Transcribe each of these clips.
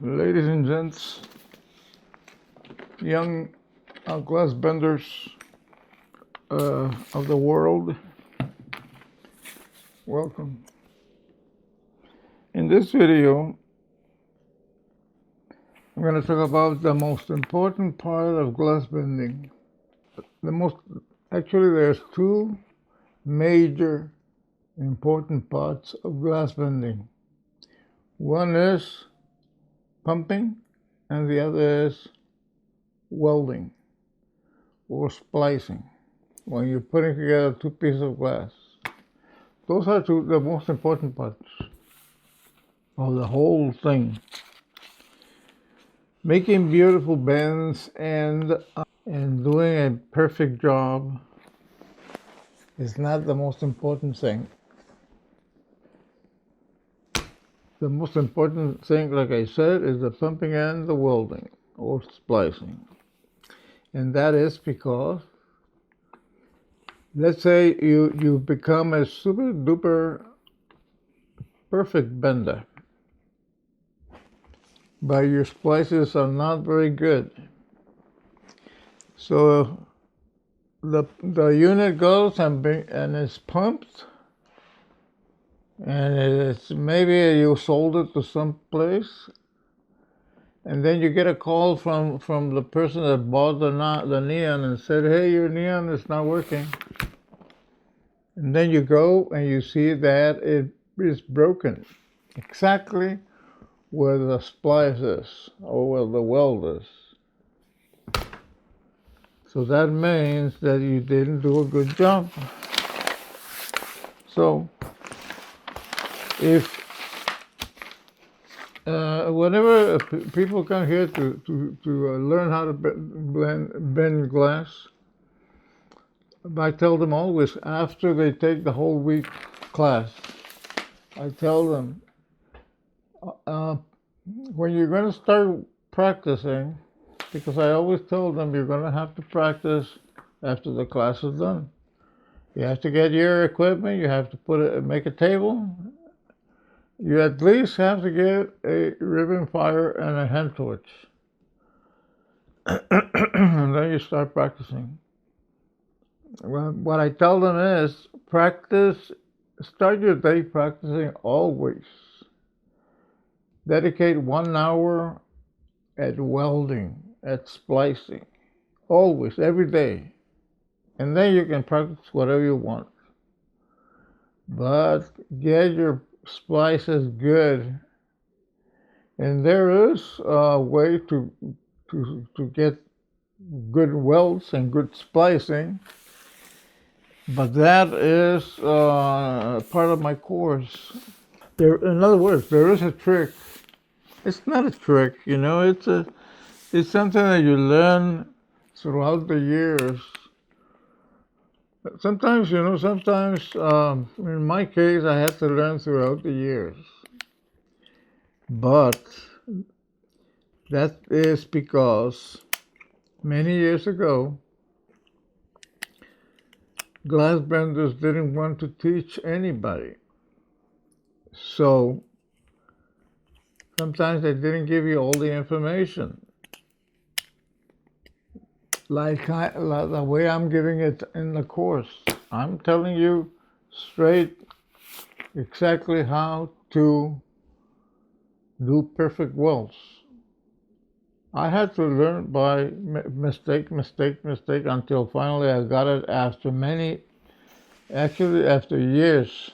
Ladies and gents, young glass benders of the world, welcome. In this video, I'm going to talk about the most important part of glass bending. There's two major important parts of glass bending. One is pumping, and the other is welding or splicing, when you're putting together two pieces of glass. Those are the most important parts of the whole thing. Making beautiful bends and doing a perfect job is not the most important thing. The most important thing, like I said, is the pumping and the welding or splicing. And that is because, let's say you become a super duper perfect bender, but your splices are not very good. So the unit goes and is pumped, and it's maybe you sold it to some place, and then you get a call from the person that bought the neon and said, hey, your neon is not working. And then you go and you see that it is broken exactly where the splice is or where the weld is. So that means that you didn't do a good job. So if whenever people come here to learn how to bend glass, I tell them always, after they take the whole week class, I tell them, when you're going to start practicing, because I always tell them you're going to have to practice after the class is done. You have to get your equipment, you have to make a table. You at least have to get a ribbon fire and a hand torch. And then you start practicing. Well, what I tell them is, start your day practicing always. Dedicate 1 hour at welding, at splicing, always, every day. And then you can practice whatever you want. But get your splices good. And there is a way to get good welds and good splicing. But that is part of my course. In other words, there is a trick. It's not a trick, it's something that you learn throughout the years. Sometimes, in my case, I had to learn throughout the years. But that is because many years ago, glass benders didn't want to teach anybody. So sometimes they didn't give you all the information, like the way I'm giving it in the course. I'm telling you straight exactly how to do perfect welds. I had to learn by mistake, until finally I got it after years.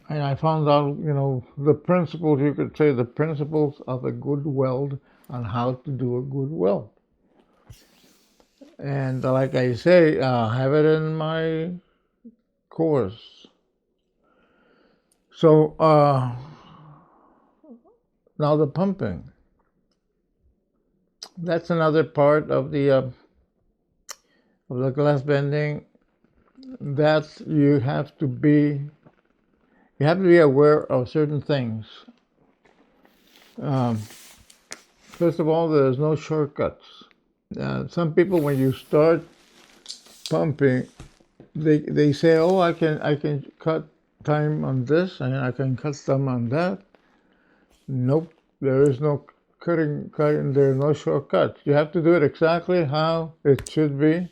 And I found out, the principles, you could say the principles of a good weld on how to do a good weld. And like I say, I have it in my course. So now the pumping. That's another part of the glass bending that you have to be aware of certain things. First of all, there's no shortcuts. Some people, when you start pumping, they say, oh, I can cut time on this and I can cut some on that. Nope, there is no cutting. There are no shortcuts. You have to do it exactly how it should be.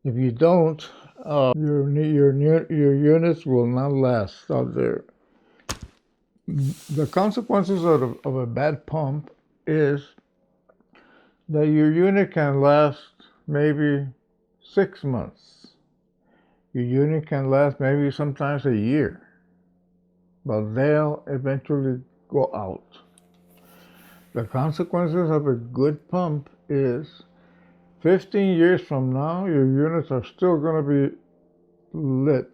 If you don't, your units will not last out there. The consequences of a bad pump is that your unit can last maybe 6 months. Your unit can last maybe sometimes a year, but they'll eventually go out. The consequences of a good pump is 15 years from now, your units are still going to be lit.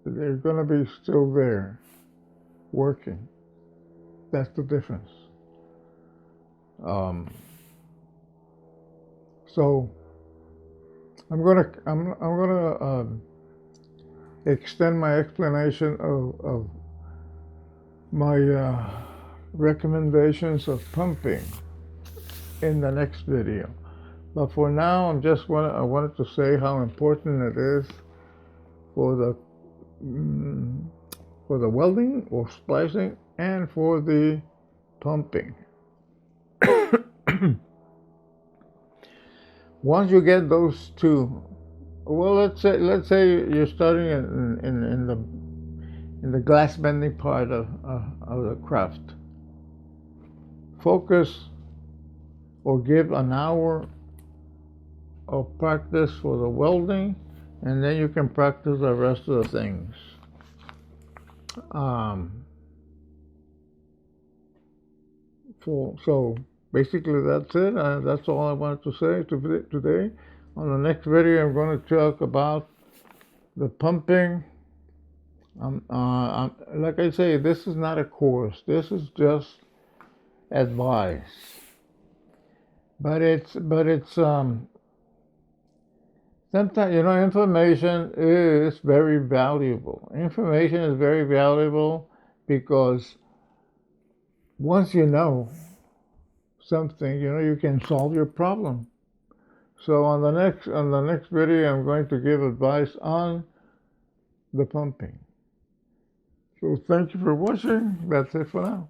They're going to be still there, working. That's the difference. So I'm gonna extend my explanation of my recommendations of pumping in the next video. But for now, I wanted to say how important it is for the welding or splicing and for the pumping. Once you get those two, well, let's say you're starting in the glass bending part of the craft. Focus or give an hour of practice for the welding, and then you can practice the rest of the things. So basically that's it. That's all I wanted to say today. On the next video, I'm going to talk about the pumping. Like I say, this is not a course. This is just advice. But it's sometimes, information is very valuable. Information is very valuable because once you know something, you can solve your problem. So on the next video, I'm going to give advice on the pumping. So thank you for watching. That's it for now.